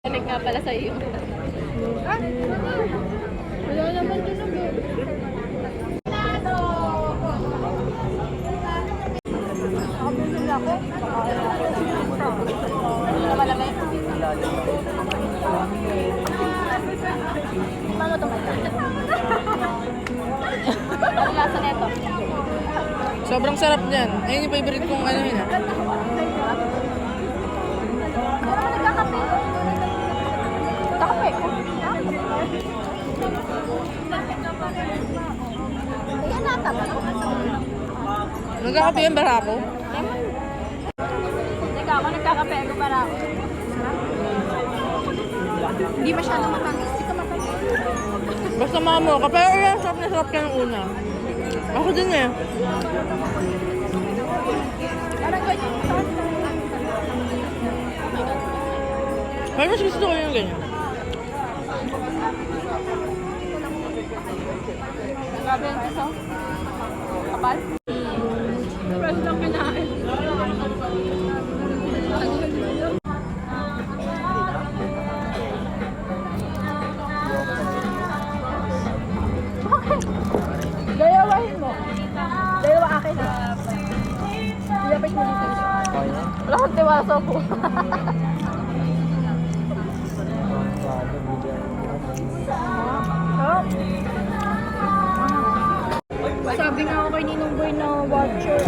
Galing nga pala sa iyo. Wala naman dun ang nakabulong ako. Ano na malamay? Mama tumatay. Ano lasa na ito? Sobrang sarap niyan. Ayun yung favorite kong ano yun. Nagkakape. Nagkakape. Ayan nata ba? Nagkakape yan, barako. Teka ako, nagkakape ako para ako. Hindi masyadong matamis. Hindi ka matamis. Basta mamo ka. Pero yan, sarap na sarap ka ng una. Ako din eh. Parang ganyan. Pero mas gusto ko yung ganyan. Grabe yung piso. Kapal. Fresh lang kinain. Gayawahin mo. Dalawa akin eh. Ilapit mo dito. Wala kang tiwaso po. Sabi nga ako kay Ninong Boy na watcher.